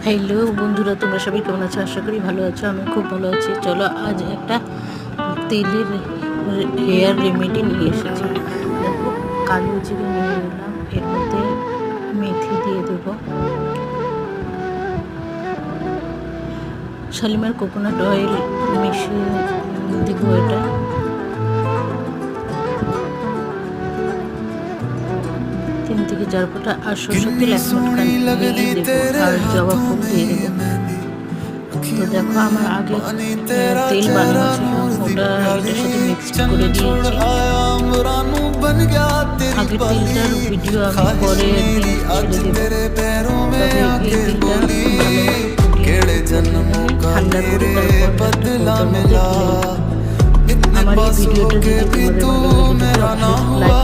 Hello বন্ধুরা, তোমরা সবাই কেমন আছো? আশা করি ভালো আছো। আমি খুব ভালো আছি। চলো আজ একটা তেলের হেয়ার রেমেডি নিয়ে এসেছি। দেখো, কালো জিরে নিয়ে নিলাম, এর মধ্যে মেথি দিয়ে দেবো, শালিমার কোকোনাট অয়েল মিশিয়ে দিব, এটা 3 থেকে 4 ফোঁটা, আর সরষের তেল 1 মুঠখানি দিয়ে দেবো, আর জবা ফুল দিয়ে দেবো। তো দেখো, আমার আগে তেল বানানো ছিল, এটার সাথে মিক্সড করে দিয়েছি। আগের তেলটার ভিডিও আমি পরে একদিন ছেড়ে দেবো, তবে এই তেলটা ঠান্ডা করে তারপর আমার এই ভিডিওটা যদি তোমাদের ভালো লাগে অবশ্যই লাইক